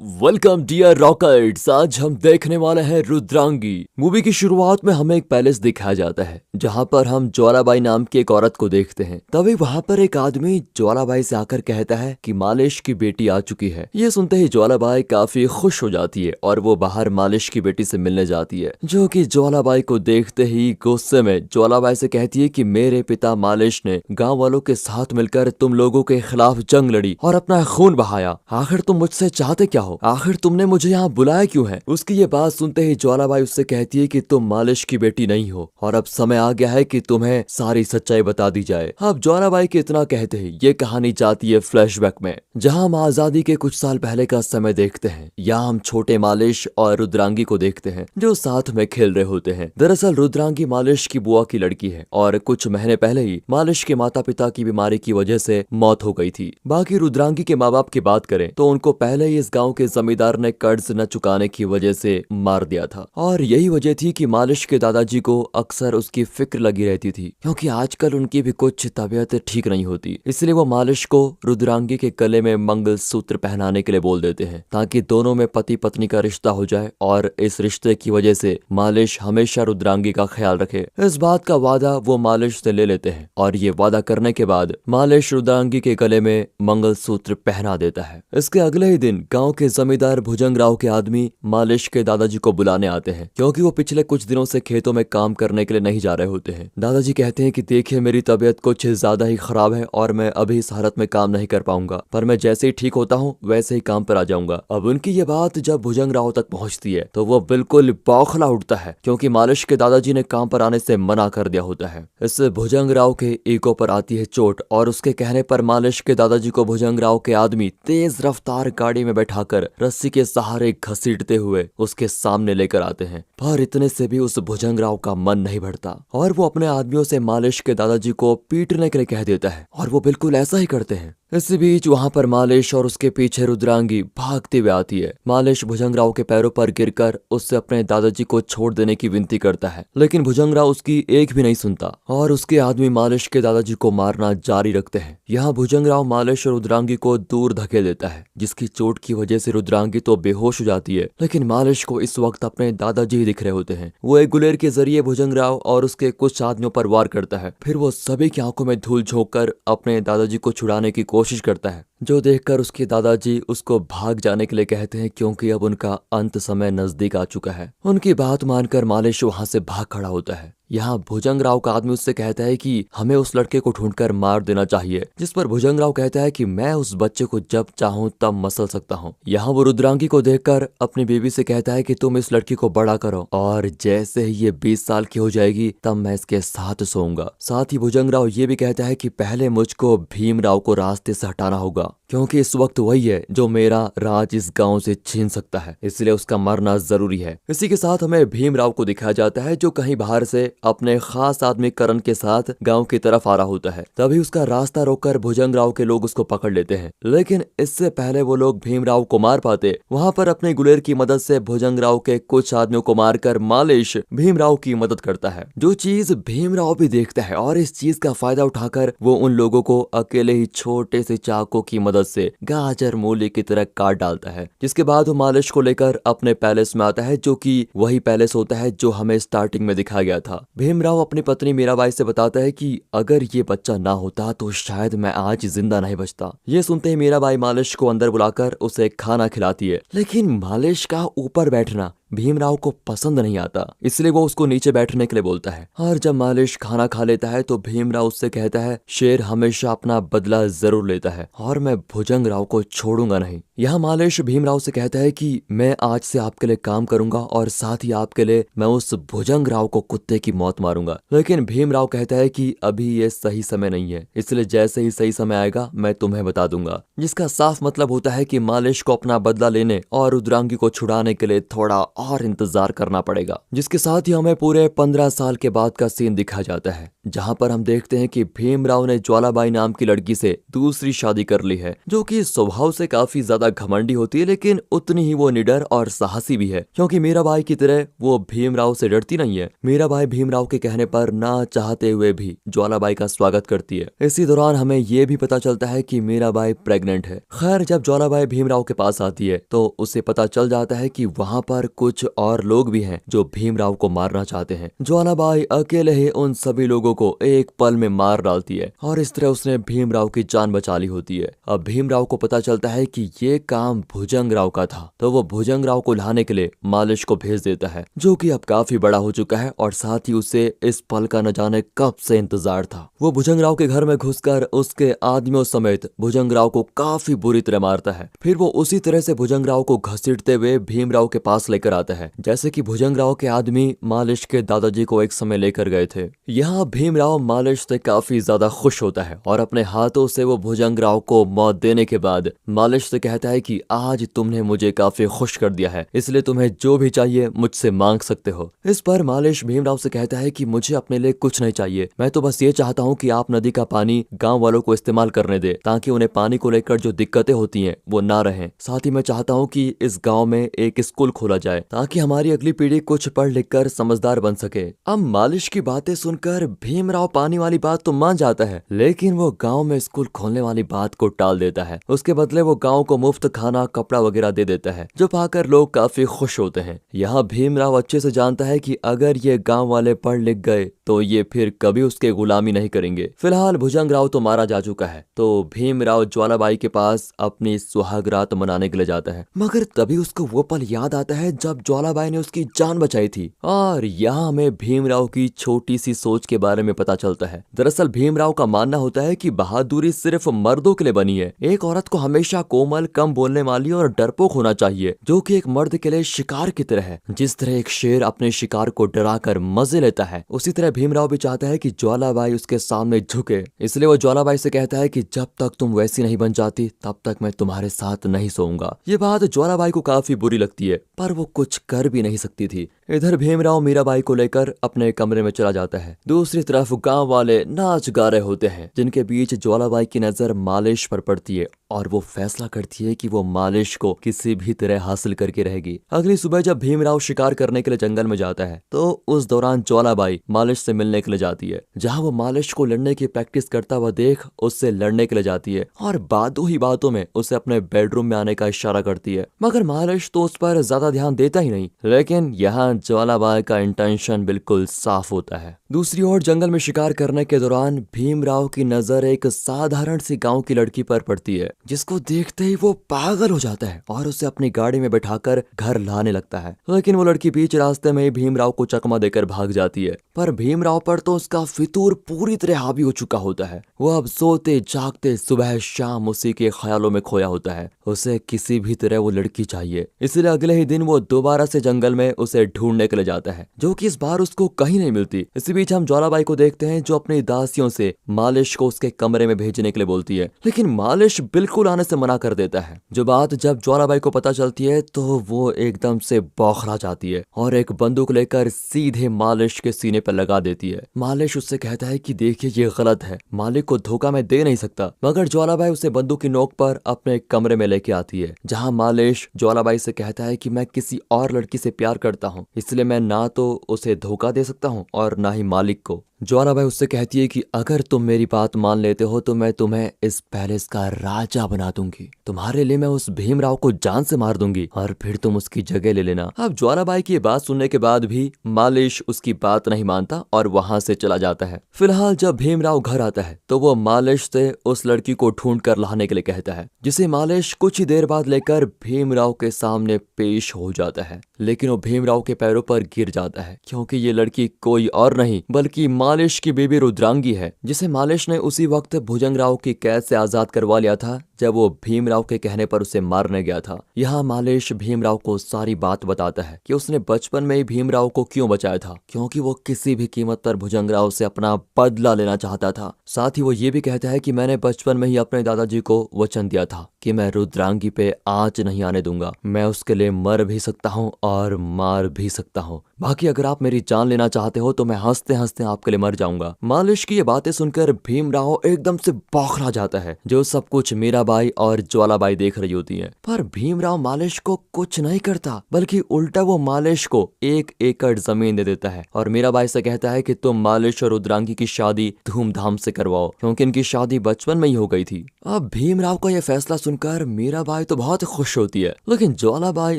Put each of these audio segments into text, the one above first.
Welcome dear रॉकर्ट्स। आज हम देखने वाले हैं रुद्रांगी। मूवी की शुरुआत में हमें एक पैलेस दिखाया जाता है जहां पर हम ज्वालाबाई नाम की एक औरत को देखते हैं। तभी वहां पर एक आदमी ज्वालाबाई से आकर कहता है कि मालिश की बेटी आ चुकी है। ये सुनते ही ज्वालाबाई काफी खुश हो जाती है और वो बाहर मालिश की बेटी से मिलने जाती है, जो कि ज्वालाबाई को देखते ही गुस्से में ज्वालाबाई से कहती है कि मेरे पिता मालिश ने गाँव वालों के साथ मिलकर तुम लोगों के खिलाफ जंग लड़ी और अपना खून बहाया। आखिर तुम मुझसे चाहते क्या हो? आखिर तुमने मुझे यहाँ बुलाया क्यों है? उसकी ये बात सुनते ही ज्वालाबाई उससे कहती है कि तुम मालिश की बेटी नहीं हो और अब समय आ गया है कि तुम्हें सारी सच्चाई बता दी जाए। अब ज्वालाबाई के इतना कहते ही ये कहानी जाती है फ्लैशबैक में, जहाँ हम आजादी के कुछ साल पहले का समय देखते हैं। यहाँ हम छोटे मालिश और रुद्रांगी को देखते हैं जो साथ में खेल रहे होते हैं। दरअसल रुद्रांगी मालिश की बुआ की लड़की है और कुछ महीने पहले ही मालिश के माता पिता की बीमारी की वजह से मौत हो गई थी। बाकी रुद्रांगी के माँ बाप की बात करें तो उनको पहले ही इस गाँव के जमींदार ने कर्ज न चुकाने की वजह से मार दिया था और यही वजह थी कि मालिश के दादाजी को अक्सर उसकी फिक्र लगी रहती थी, क्योंकि आजकल उनकी भी कुछ तबीयत ठीक नहीं होती। इसलिए वो मालिश को रुद्रांगी के गले में मंगलसूत्र पहनाने के लिए बोल देते हैं ताकि दोनों में पति पत्नी का रिश्ता हो जाए और इस रिश्ते की वजह से मालिश हमेशा रुद्रांगी का ख्याल रखे। इस बात का वादा वो मालिश से ले लेते हैं और ये वादा करने के बाद मालिश रुद्रांगी के गले में मंगलसूत्र पहना देता है। इसके अगले ही दिन गाँव के जमींदार भुजंग राव के आदमी मालिश के दादाजी को बुलाने आते हैं, क्योंकि वो पिछले कुछ दिनों से खेतों में काम करने के लिए नहीं जा रहे होते हैं। दादाजी कहते हैं कि देखिए मेरी तबीयत कुछ ज्यादा ही खराब है और मैं अभी इस हालत में काम नहीं कर पाऊंगा, पर मैं जैसे ही ठीक होता हूँ वैसे ही काम पर आ जाऊंगा। अब उनकी ये बात जब भुजंग राव तक पहुंचती है तो वो बिल्कुल बौखला उठता है, क्योंकि मालिश के दादाजी ने काम पर आने से मना कर दिया होता है। इससे भुजंग राव के ईगो पर आती है चोट और उसके कहने पर मालिश के दादाजी को भुजंग राव के आदमी तेज रफ्तार गाड़ी में बैठाकर रस्सी के सहारे घसीटते हुए उसके सामने लेकर आते हैं। पर इतने से भी उस भुजंग राव का मन नहीं भरता और वो अपने आदमियों से मालिश के दादाजी को पीटने के लिए कह देता है और वो बिल्कुल ऐसा ही करते हैं। इसी बीच वहां पर मालिश और उसके पीछे रुद्रांगी भागते हुए आती है। मालिश भुजंग राव के पैरों पर गिरकर उससे अपने दादाजी को छोड़ देने की विनती करता है, लेकिन भुजंग राव उसकी एक भी नहीं सुनता और उसके आदमी मालिश के दादाजी को मारना जारी रखते हैं। यहाँ भुजंग राव मालिश और रुद्रांगी को दूर धकेल देता है, जिसकी चोट की वजह से रुद्रांगी तो बेहोश हो जाती है, लेकिन मालिश को इस वक्त अपने दादाजी ही दिख रहे होते हैं। वो एक गुलेर के जरिए भुजंग राव और उसके कुछ आदमियों पर वार करता है। फिर वो सभी की आंखों में धूल झोंक कर अपने दादाजी को छुड़ाने की कोशिश करता है, जो देखकर उसके दादाजी उसको भाग जाने के लिए कहते हैं, क्योंकि अब उनका अंत समय नजदीक आ चुका है। उनकी बात मानकर मालिश वहां से भाग खड़ा होता है। यहाँ भुजंग राव का आदमी उससे कहता है कि हमें उस लड़के को ढूंढकर मार देना चाहिए, जिस पर भुजंग राव कहता है कि मैं उस बच्चे को जब चाहूं तब मसल सकता हूँ। यहाँ वो रुद्रांगी को देखकर अपनी बीवी से कहता है कि तुम इस लड़की को बड़ा करो और जैसे ही ये 20 साल की हो जाएगी तब मैं इसके साथ सोऊंगा। साथ ही भुजंग राव ये भी कहता है कि पहले मुझको भीम राव को रास्ते से हटाना होगा, क्योंकि इस वक्त वही है जो मेरा राज इस गांव से छीन सकता है, इसलिए उसका मरना जरूरी है। इसी के साथ हमें भीम राव को दिखाया जाता है जो कहीं बाहर से अपने खास आदमी करण के साथ गांव की तरफ आ रहा होता है। तभी उसका रास्ता रोककर भुजंग राव के लोग उसको पकड़ लेते हैं, लेकिन इससे पहले वो लोग भीम राव को मार पाते, वहां पर अपने गुलेर की मदद से भुजंग राव के कुछ आदमियों को मारकर मालिश भीम राव की मदद करता है, जो चीज भीम राव भी देखता है और इस चीज का फायदा उठाकर वो उन लोगों को अकेले ही छोटे से चाकू की मदद से गाजर मूली की तरह काट डालता है। जिसके बाद वो मालिश को लेकर अपने पैलेस में आता है, जो कि वही पैलेस होता है जो हमें स्टार्टिंग में दिखाया गया था। भीम राव अपनी पत्नी मीराबाई से बताता है कि अगर ये बच्चा ना होता तो शायद मैं आज जिंदा नहीं बचता। ये सुनते ही मीराबाई मालिश को अंदर बुलाकर उसे खाना खिलाती है, लेकिन मालिश का ऊपर बैठना भीम राव को पसंद नहीं आता, इसलिए वो उसको नीचे बैठने के लिए बोलता है। और जब मालिश खाना खा लेता है तो भीम राव उससे कहता है, शेर हमेशा अपना बदला जरूर लेता है और मैं भुजंग राव को छोड़ूंगा नहीं। यहाँ मालिश भीम राव से कहता है कि मैं आज से आपके लिए काम करूंगा और साथ ही आपके लिए मैं उस भुजंग राव को कुत्ते की मौत मारूंगा। लेकिन भीम राव कहता है कि अभी ये सही समय नहीं है, इसलिए जैसे ही सही समय आएगा मैं तुम्हें बता दूंगा। जिसका साफ मतलब होता है कि मालिश को अपना बदला लेने और रुद्रांगी को छुड़ाने के लिए थोड़ा और इंतजार करना पड़ेगा। जिसके साथ ही हमें पूरे 15 साल के बाद का सीन दिखाया जाता है, जहां पर हम देखते हैं कि भीम राव ने ज्वालाबाई नाम की लड़की से दूसरी शादी कर ली है, जो कि स्वभाव से काफी ज्यादा घमंडी होती है, लेकिन उतनी ही वो निडर और साहसी भी है, क्योंकि मीराबाई की तरह वो भीमराव से डरती नहीं है। मीराबाई भीमराव के कहने पर ना चाहते हुए भी ज्वालाबाई का स्वागत करती है। इसी दौरान हमें ये भी पता चलता है कि मीराबाई प्रेग्नेंट है। खैर, जब ज्वालाबाई भीमराव के पास आती है तो उसे पता चल जाता है कि वहाँ पर कुछ और लोग भी हैं जो भीमराव को मारना चाहते हैं। ज्वालाबाई अकेले ही उन सभी लोगों को एक पल में मार डालती है और इस तरह उसने भीमराव की जान बचा ली होती है। अब भीमराव को पता चलता है कि ये काम भुजंगराव का था, तो वो भुजंगराव को लाने के लिए मालिश को भेज देता है, जो कि अब काफी बड़ा हो चुका है और साथ ही उसे इस पल का न जाने कब से इंतजार था। वो भुजंगराव के घर में घुसकर उसके आदमियों समेत भुजंगराव को काफी बुरी तरह मारता है। फिर वो उसी तरह से भुजंगराव को घसीटते हुए भीमराव के पास लेकर आता है, जैसे कि भुजंगराव के आदमी मालिश के दादाजी को एक समय लेकर गए थे। यहाँ भीमराव मालिश से काफी ज्यादा खुश होता है और अपने हाथों से वो भुजंगराव को मौत देने के बाद मालिश से कहता है कि आज तुमने मुझे काफी खुश कर दिया है, इसलिए तुम्हें जो भी चाहिए मुझसे मांग सकते हो। इस पर मालिश भीमराव से कहता है कि मुझे अपने लिए कुछ नहीं चाहिए, मैं तो बस ये चाहता हूँ कि आप नदी का पानी गाँव वालों को इस्तेमाल करने दे, ताकि उन्हें पानी को लेकर जो दिक्कतें होती हैं वो ना रहें। साथ ही मैं चाहता हूँ कि इस गाँव में एक स्कूल खोला जाए, ताकि हमारी अगली पीढ़ी कुछ पढ़ लिख कर समझदार बन सके। अब मालिश की बातें सुनकर भीमराव पानी वाली बात तो मान जाता है, लेकिन वो गांव में स्कूल खोलने वाली बात को टाल देता है। उसके बदले वो गांव को मुफ्त खाना कपड़ा वगैरह दे देता है, जो पाकर लोग काफी खुश होते हैं। यहाँ भीमराव अच्छे से जानता है कि अगर ये गांव वाले पढ़ लिख गए तो ये फिर कभी उसके गुलामी नहीं करेंगे। फिलहाल भुजंगराव तो मारा जा चुका है, तो भीमराव ज्वालाबाई के पास अपनी सुहागरात मनाने के लिए जाता है, मगर तभी उसको वो पल याद आता है जब ज्वालाबाई ने उसकी जान बचाई थी। और यहाँ हमें भीमराव की छोटी सी सोच के बारे में पता चलता है। दरअसल भीमराव का मानना होता है कि बहादुरी सिर्फ मर्दों के लिए बनी है। एक औरत को हमेशा कोमल, कम बोलने वाली और डरपोक होना चाहिए, जो कि एक मर्द के लिए शिकार की तरह है। जिस तरह एक शेर अपने शिकार को डराकर मजे लेता है, उसी तरह भीमराव भी चाहता है कि ज्वालाबाई उसके सामने झुके। इसलिए वो ज्वालाबाई से कहता है कि जब तक तुम वैसी नहीं बन जाती तब तक मैं तुम्हारे साथ नहीं सोऊंगा। ये बात ज्वालाबाई को काफी बुरी लगती है, पर वो कुछ कर भी नहीं सकती थी। इधर भीमराव मीराबाई को लेकर अपने कमरे में चला जाता है। दूसरी तरफ गांव वाले नाच गा रहे होते हैं, जिनके बीच ज्वालाबाई की नजर मालिश पर पड़ती है और वो फैसला करती है कि वो मालिश को किसी भी तरह हासिल करके रहेगी। अगली सुबह जब भीमराव शिकार करने के लिए जंगल में जाता है, तो उस दौरान ज्वालाबाई मालिश से मिलने के लिए जाती है। जहाँ वो मालिश को लड़ने की प्रैक्टिस करता हुआ देख उससे लड़ने के लिए जाती है और बातों ही बातों में उसे अपने बेडरूम में आने का इशारा करती है, मगर मालिश तो उस पर ज्यादा ध्यान देता ही नहीं। लेकिन यहाँ ज्वालाबाई का इंटेंशन बिल्कुल साफ होता है। दूसरी ओर जंगल में शिकार करने के दौरान भीमराव की नजर एक साधारण सी गांव की लड़की पर पड़ती है, जिसको देखते ही वो पागल हो जाता है और उसे अपनी गाड़ी में बैठाकर घर लाने लगता है। लेकिन वो लड़की बीच रास्ते में ही भीमराव को चकमा देकर भाग जाती है, पर भीमराव पर तो उसका फितूर पूरी तरह हावी हो चुका होता है। वो अब सोते जागते सुबह शाम उसी के ख्यालों में खोया होता है। उसे किसी भी तरह वो लड़की चाहिए, इसलिए अगले ही दिन वो दोबारा से जंगल में उसे ढूंढने के लिए जाता है, जो कि इस बार उसको कहीं नहीं मिलती। इसी बीच हम ज्वालाबाई को देखते हैं, जो अपनी दासियों से मालिश को उसके कमरे में भेजने के लिए बोलती है, लेकिन मालिश बिल्कुल आने से मना कर देता है। जो बात जब ज्वालाबाई को पता चलती है तो वो एकदम से बौखला जाती है और एक बंदूक लेकर सीधे मालिश के सीने पर लगा देती है। मालिश उससे कहता है कि देखिए ये गलत है, मालिक को धोखा मैं दे नहीं सकता, मगर ज्वालाबाई उसे बंदूक की नोक पर अपने कमरे में लेके आती है, जहाँ मालिश ज्वालाबाई से कहता है कि मैं किसी और लड़की से प्यार करता हूँ, इसलिए मैं ना तो उसे धोखा दे सकता हूँ और ना ही मालिक को। ज्वालाबाई उससे कहती है कि अगर तुम मेरी बात मान लेते हो तो मैं तुम्हें इस पैलेस का राजा बना दूंगी, तुम्हारे लिए मैं उस भीमराव को जान से मार दूंगी और फिर तुम उसकी जगह ले लेना। अब ज्वालाबाई की ये बात सुनने के बाद भी मालिश उसकी बात नहीं मानता और वहां से चला जाता है। फिलहाल जब भीमराव घर आता है तो वो मालिश से उस लड़की को ढूंढ कर लाने के लिए कहता है, जिसे मालिश कुछ ही देर बाद लेकर भीमराव के सामने पेश हो जाता है। लेकिन वो भीमराव के पैरों पर गिर जाता है, क्योंकि ये लड़की कोई और नहीं बल्कि मालिश की बेबी रुद्रांगी है, जिसे मालिश ने उसी वक्त भुजंगराव की कैद से आजाद करवा लिया था जब वो भीमराव के कहने पर उसे मारने गया था। यहाँ मालिश भीमराव को सारी बात बताता है कि उसने बचपन में ही भीमराव को क्यों बचाया था, क्योंकि वो किसी भी कीमत पर भुजंगराव से अपना बदला लेना चाहता था। साथ ही वो ये भी कहता है कि मैंने बचपन में ही अपने दादाजी को वचन दिया था कि मैं रुद्रांगी पे आंच नहीं आने दूंगा, मैं उसके लिए मर भी सकता हूँ और मार भी सकता हूँ, बाकी अगर आप मेरी जान लेना चाहते हो तो मैं हंसते हंसते आपके लिए मर जाऊंगा। मालिश की ये बातें सुनकर भीमराव एकदम से बौखला जाता है। जो सब कुछ मीराबाई और ज्वालाबाई देख रही होती है, पर भीमराव मालिश को कुछ नहीं करता, बल्कि उल्टा वो मालिश को 1 एकड़ जमीन दे देता है और मीराबाई से कहता है कि तुम मालिश और रुद्रांगी की शादी धूमधाम से करवाओ, क्योंकि इनकी शादी बचपन में ही हो गई थी। अब भीमराव का यह फैसला सुनकर मीराबाई तो बहुत खुश होती है, लेकिन ज्वालाबाई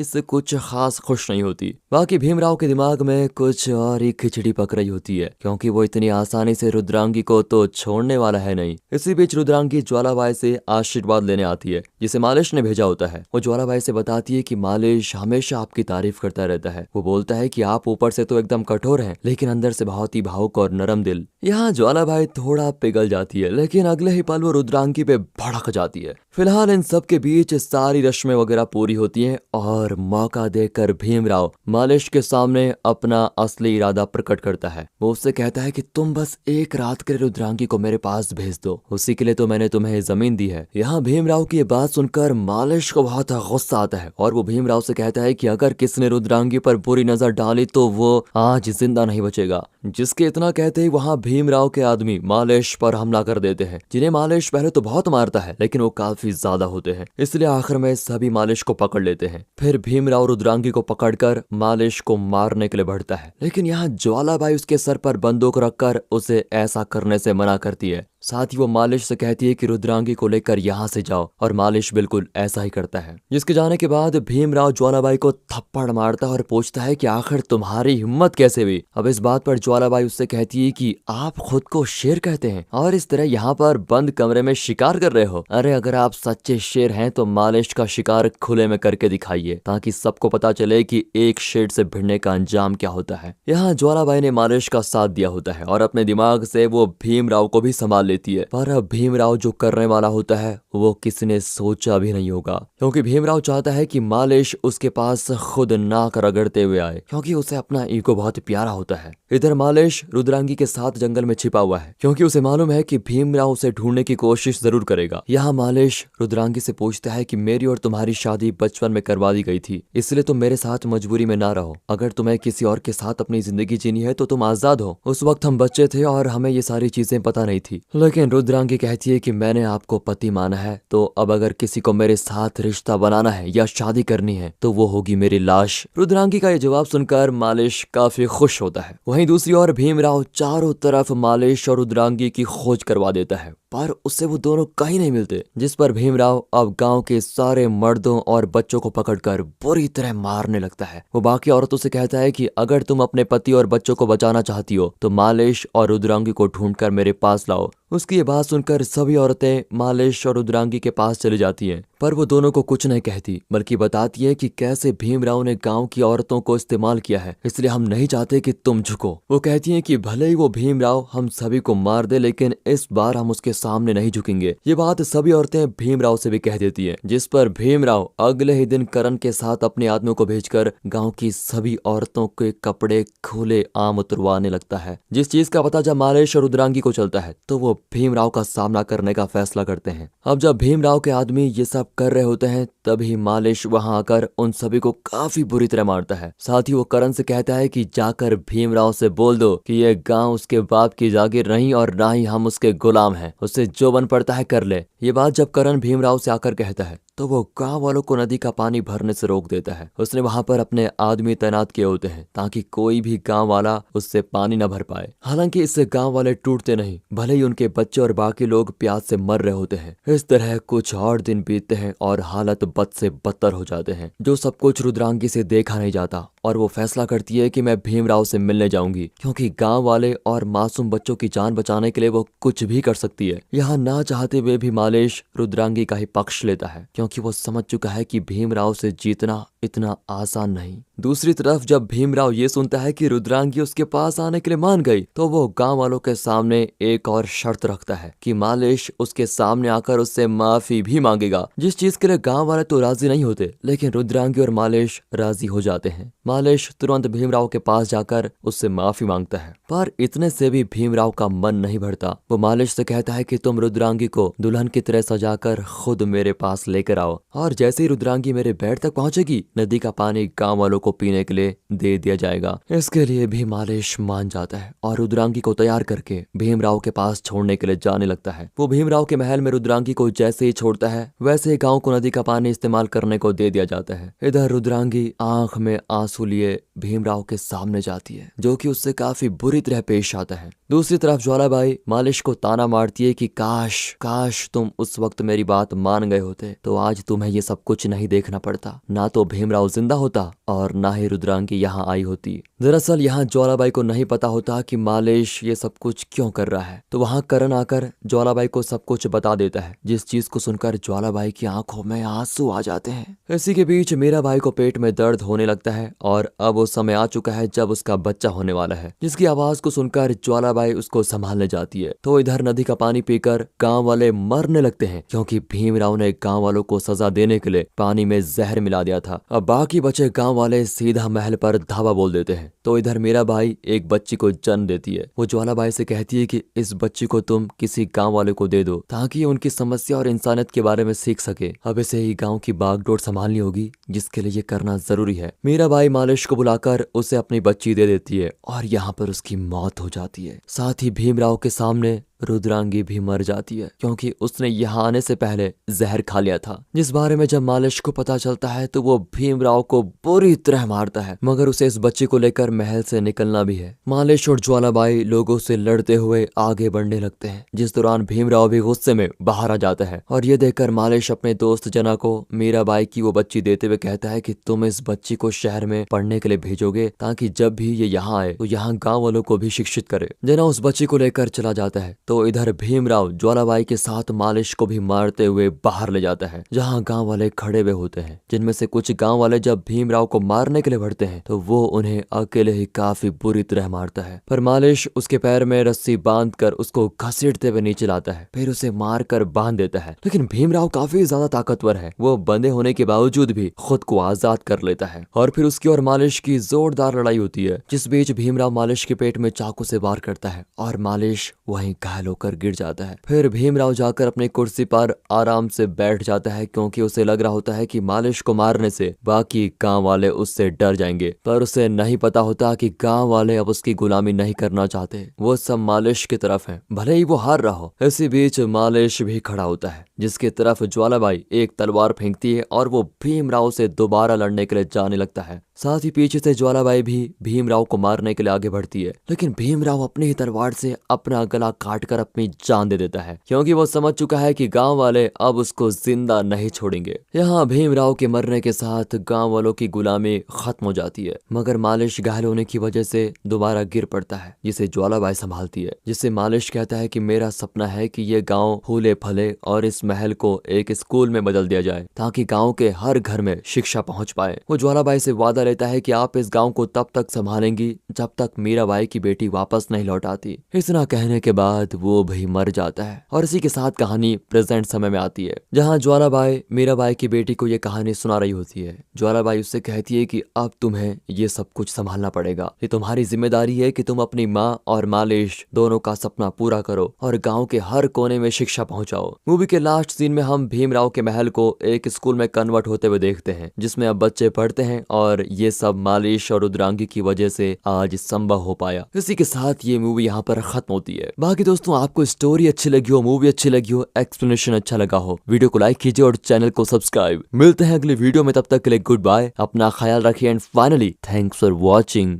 इससे कुछ खास खुश नहीं होती। बाकी भीमराव के दिमाग में कुछ और ही खिचड़ी पक रही होती है, क्योंकि वो इतनी आसानी से रुद्रांगी को तो छोड़ने वाला है नहीं। इसी बीच रुद्रांगी ज्वालाबाई से आशीर्वाद लेने आती है, जिसे मालिश ने भेजा होता है। वो ज्वालाबाई से बताती है कि मालिश हमेशा आपकी तारीफ करता रहता है। वो बोलता है कि आप ऊपर से तो एकदम कठोर हैं, लेकिन अंदर से बहुत ही भावुक और नरम दिल। यहाँ ज्वालाबाई थोड़ा पिघल जाती है, लेकिन अगले ही पल वो रुद्रांगी पे भड़क जाती है। फिलहाल इन सब के बीच सारी रस्में वगैरह पूरी होती हैं और मौका देकर भीमराव मालिश के सामने अपना असली इरादा प्रकट करता है। वो उससे कहता है कि तुम बस एक रात के लिए रुद्रांगी को मेरे पास भेज दो, उसी के लिए तो मैंने तुम्हें जमीन दी है। यहाँ भीमराव की ये बात सुनकर मालिश को बहुत गुस्सा आता है और वो भीमराव से कहता है कि अगर किसने रुद्रांगी पर बुरी नजर डाली तो वो आज जिंदा नहीं बचेगा। जिसके इतना कहते ही वहाँ भीमराव के आदमी मालिश पर हमला कर देते हैं, जिन्हें मालिश पहले तो बहुत मारता है, लेकिन वो काफी ज्यादा होते हैं, इसलिए आखिर में सभी मालिश को पकड़ लेते हैं। फिर भीमराव रुद्रांगी को पकड़कर मालिश को मारने के लिए बढ़ता है, लेकिन यहाँ ज्वालाबाई उसके सर पर बंदूक रखकर उसे ऐसा करने से मना करती है। साथ ही वो मालिश से कहती है कि रुद्रांगी को लेकर यहाँ से जाओ, और मालिश बिल्कुल ऐसा ही करता है। जिसके जाने के बाद भीमराव ज्वालाबाई को थप्पड़ मारता है और पूछता है कि आखिर तुम्हारी हिम्मत कैसे हुई। अब इस बात पर ज्वालाबाई उससे कहती है कि आप खुद को शेर कहते हैं और इस तरह यहाँ पर बंद कमरे में शिकार कर रहे हो। अरे अगर आप सच्चे शेर हैं तो मालिश का शिकार खुले में करके दिखाइए, ताकि सबको पता चले कि एक शेर से भिड़ने का अंजाम क्या होता है। यहाँ ज्वालाबाई ने मालिश का साथ दिया होता है और अपने दिमाग से वो भीमराव को भी संभाल लेती है, पर अब भीमराव जो करने वाला होता है वो किसी ने सोचा भी नहीं होगा, क्योंकि भीमराव चाहता है कि मालिश उसके पास खुद नाक रगड़ते हुए आए, क्योंकि उसे अपना ईगो बहुत प्यारा होता है। इधर मालिश रुद्रांगी के साथ जंगल में छिपा हुआ है, क्योंकि उसे मालूम है कि भीमराव उसे ढूंढने की कोशिश जरूर करेगा। यहाँ मालिश रुद्रांगी से पूछता है कि मेरी और तुम्हारी शादी बचपन में करवा दी गई थी, इसलिए तुम मेरे साथ मजबूरी में ना रहो। अगर तुम्हें किसी और के साथ अपनी जिंदगी जीनी है तो तुम आजाद हो। उस वक्त हम बच्चे थे और हमें ये सारी चीजें पता नहीं थी, लेकिन रुद्रांगी कहती है कि मैंने आपको पति माना है, तो अब अगर किसी को मेरे साथ रिश्ता बनाना है या शादी करनी है तो वो होगी मेरी लाश। रुद्रांगी का ये जवाब सुनकर मालिश काफी खुश होता है। वहीं दूसरी ओर भीमराव चारों तरफ मालिश और रुद्रांगी की खोज करवा देता है, पर उससे वो दोनों कहीं नहीं मिलते। जिस पर भीमराव अब गांव के सारे मर्दों और बच्चों को पकड़कर बुरी तरह मारने लगता है। वो बाकी औरतों से कहता है कि अगर तुम अपने पति और बच्चों को बचाना चाहती हो तो मालिश और रुद्रांगी को ढूंढकर मेरे पास लाओ। उसकी ये बात सुनकर सभी औरतें मालिश और रुद्रांगी के पास चली जाती हैं, पर वो दोनों को कुछ नहीं कहती, बल्कि बताती है कि कैसे भीमराव ने गांव की औरतों को इस्तेमाल किया है, इसलिए हम नहीं चाहते कि तुम झुको। वो कहती हैं कि भले ही वो भीमराव हम सभी को मार दे, लेकिन इस बार हम उसके सामने नहीं झुकेंगे। ये बात सभी औरतें भीमराव से भी कह देती हैं, जिस पर भीमराव अगले ही दिन करण के साथ अपने आदमियों को भेजकर गाँव की सभी औरतों के कपड़े खुले आम उतरवाने लगता है। जिस चीज का पता जब मालिश और रुद्रांगी को चलता है तो वो भीमराव का सामना करने का फैसला करते हैं। अब जब भीमराव के आदमी ये सब कर रहे होते हैं तभी मालिश वहां आकर उन सभी को काफी बुरी तरह मारता है। साथ ही वो करण से कहता है कि जाकर भीमराव से बोल दो कि ये गांव उसके बाप की जागीर नहीं और ना ही हम उसके गुलाम हैं, उससे जो बन पड़ता है कर ले। ये बात जब करण भीमराव से आकर कहता है तो वो गांव वालों को नदी का पानी भरने से रोक देता है। उसने वहां पर अपने आदमी तैनात किए होते हैं ताकि कोई भी गांव वाला उससे पानी न भर पाए। हालांकि इससे गांव वाले टूटते नहीं, भले ही उनके बच्चे और बाकी लोग प्यास से मर रहे होते हैं। इस तरह कुछ और दिन बीतते हैं और हालत बद से बदतर हो जाते हैं। जो सब कुछ रुद्रांगी से देखा नहीं जाता और वो फैसला करती है कि मैं भीमराव से मिलने जाऊंगी, क्योंकि गांव वाले और मासूम बच्चों की जान बचाने के लिए वो कुछ भी कर सकती है। यहाँ ना चाहते हुए भी मालिश रुद्रांगी का ही पक्ष लेता है, क्योंकि वो समझ चुका है कि भीमराव से जीतना इतना आसान नहीं। दूसरी तरफ जब भीमराव ये सुनता है कि रुद्रांगी उसके पास आने के लिए मान गई तो वो गांव वालों के सामने एक और शर्त रखता है कि मालिश उसके सामने आकर उससे माफी भी मांगेगा, जिस चीज के लिए गांव वाले तो राजी नहीं होते, लेकिन रुद्रांगी और मालिश राजी हो जाते हैं। मालिश तुरंत भीमराव के पास जाकर उससे माफी मांगता है, पर इतने से भी भीमराव का मन नहीं भरता। वो मालिश से कहता है कि तुम रुद्रांगी को दुल्हन की तरह सजाकर खुद मेरे पास लेकर आओ, और जैसे ही रुद्रांगी मेरे बेड तक पहुंचेगी नदी का पानी गांव वालों को को पीने के लिए दे दिया जाएगा। इसके लिए भी मालिश मान जाता है और रुद्रांगी को तैयार करके भीमराव के पास छोड़ने के लिए जाने लगता है। वो भीमराव के महल में रुद्रांगी को जैसे ही छोड़ता है वैसे ही गांव को नदी का पानी इस्तेमाल करने को दे दिया जाता है। इधर रुद्रांगी आंख में आंसू लिए भीमराव के सामने जाती है, जो कि उससे काफी बुरी तरह पेश आता है। दूसरी तरफ ज्वालाबाई मालिश को ताना मारती है कि काश काश तुम उस वक्त मेरी बात मान गए होते तो आज तुम्हें ये सब कुछ नहीं देखना पड़ता, ना तो भीमराव जिंदा होता और ना ही रुद्रांगी यहाँ आई होती। दरअसल यहाँ ज्वालाबाई को नहीं पता होता कि मालिश ये सब कुछ क्यों कर रहा है। तो वहाँ करण आकर ज्वालाबाई को सब कुछ बता देता है, जिस चीज को सुनकर ज्वालाबाई की आंखों में आंसू आ जाते हैं। इसी के बीच मीराबाई को पेट में दर्द होने लगता है और अब वो समय आ चुका है जब उसका बच्चा होने वाला है, जिसकी आवाज को सुनकर ज्वालाबाई उसको संभालने जाती है। तो इधर नदी का पानी पीकर गांव वाले मरने लगते हैं, क्योंकि भीमराव ने गांव वालों को सजा देने के लिए पानी में जहर मिला दिया था। अब बाकी बचे गांव वाले सीधा महल पर धावा बोल देते हैं। तो इधर मीराबाई एक बच्ची को जन्म देती है। वो ज्वालाबाई से कहती है कि इस बच्ची को तुम किसी गांव वाले को दे दो ताकि ये उनकी समस्या और इंसानियत के बारे में सीख सके। अब इसे ही गांव की बागडोर संभालनी होगी, जिसके लिए ये करना जरूरी है। मीराबाई मालिश को बुलाकर उसे अपनी बच्ची दे देती है और यहाँ पर उसकी मौत हो जाती है। साथ ही भीमराव के सामने रुद्रांगी भी मर जाती है, क्योंकि उसने यहाँ आने से पहले जहर खा लिया था, जिस बारे में जब मालिश को पता चलता है तो वो भीमराव को बुरी तरह मारता है, मगर उसे इस बच्ची को लेकर महल से निकलना भी है। मालिश और ज्वालाबाई लोगों से लड़ते हुए आगे बढ़ने लगते हैं, जिस दौरान भीमराव भी गुस्से में बाहर आ जाता है और ये देखकर मालिश अपने दोस्त जना को मीराबाई की वो बच्ची देते हुए कहता है कि तुम इस बच्ची को शहर में पढ़ने के लिए भेजोगे ताकि जब भी ये यहाँ आए तो यहाँ गाँव वालों को भी शिक्षित करे। जना उस बच्ची को लेकर चला जाता है। तो इधर भीमराव ज्वालाबाई के साथ मालिश को भी मारते हुए बाहर ले जाता है, जहां गांव वाले खड़े हुए होते हैं, जिनमें से कुछ गांव वाले जब भीमराव को मारने के लिए बढ़ते हैं तो वो उन्हें अकेले ही काफी बुरी तरह मारता है। पर मालिश उसके पैर में रस्सी बांधकर उसको घसीटते हुए नीचे लाता है, फिर उसे मार कर बांध देता है। लेकिन भीमराव काफी ज्यादा ताकतवर है, वो बंधे होने के बावजूद भी खुद को आजाद कर लेता है और फिर उसकी और मालिश की जोरदार लड़ाई होती है, जिस बीच भीमराव मालिश के पेट में चाकू से वार करता है और मालिश वहीं घायल होकर गिर जाता है। फिर भीमराव जाकर अपनी कुर्सी पर आराम से बैठ जाता है, क्योंकि उसे लग रहा होता है कि मालिश को मारने से बाकी गांव वाले उससे डर जाएंगे। पर उसे नहीं पता होता कि गांव वाले अब उसकी गुलामी नहीं करना चाहते, वो सब मालिश की तरफ हैं, भले ही वो हार रहा हो। इसी बीच मालिश भी खड़ा होता है, जिसकी तरफ ज्वालाबाई एक तलवार फेंकती है और वो भीमराव से दोबारा लड़ने के लिए जाने लगता है। साथ ही पीछे से ज्वालाबाई भी भीमराव को मारने के लिए आगे बढ़ती है, लेकिन भीमराव अपनी ही तलवार से अपना गला काटकर अपनी जान दे देता है, क्योंकि वो समझ चुका है कि गांव वाले अब उसको जिंदा नहीं छोड़ेंगे। यहाँ भीमराव के मरने के साथ गांव वालों की गुलामी खत्म हो जाती है, मगर मालिश घायल होने की वजह से दोबारा गिर पड़ता है, जिसे ज्वालाबाई संभालती है। जिससे मालिश कहता है कि मेरा सपना है कि ये गाँव फूले फले और इस महल को एक स्कूल में बदल दिया जाए ताकि गाँव के हर घर में शिक्षा पहुँच पाए। वो ज्वालाबाई से वादा लेता है कि आप इस गांव को तब तक संभालेंगी जब तक मीराबाई की बेटी वापस नहीं लौट आती। इतना कहने के बाद वो भी मर जाता है और इसी के साथ कहानी प्रेजेंट समय में आती है, जहां ज्वालाबाई मीराबाई की बेटी को ये कहानी सुना रही होती है। ज्वालाबाई उससे कहती है कि अब तुम्हें ये सब कुछ संभालना पड़ेगा, ये तुम्हारी जिम्मेदारी है कि तुम अपनी माँ और मालिश दोनों का सपना पूरा करो और गाँव के हर कोने में शिक्षा पहुँचाओ। मूवी के लास्ट सीन में हम भीमराव के महल को एक स्कूल में कन्वर्ट होते हुए देखते हैं, जिसमें अब बच्चे पढ़ते हैं और ये सब मालिश और रुद्रांगी की वजह से आज संभव हो पाया। इसी के साथ ये मूवी यहाँ पर खत्म होती है। बाकी दोस्तों, आपको स्टोरी अच्छी लगी हो, मूवी अच्छी लगी हो, एक्सप्लेनेशन अच्छा लगा हो, वीडियो को लाइक कीजिए और चैनल को सब्सक्राइब। मिलते हैं अगली वीडियो में, तब तक के लिए गुड बाय, अपना ख्याल रखिए and finally thanks for watching.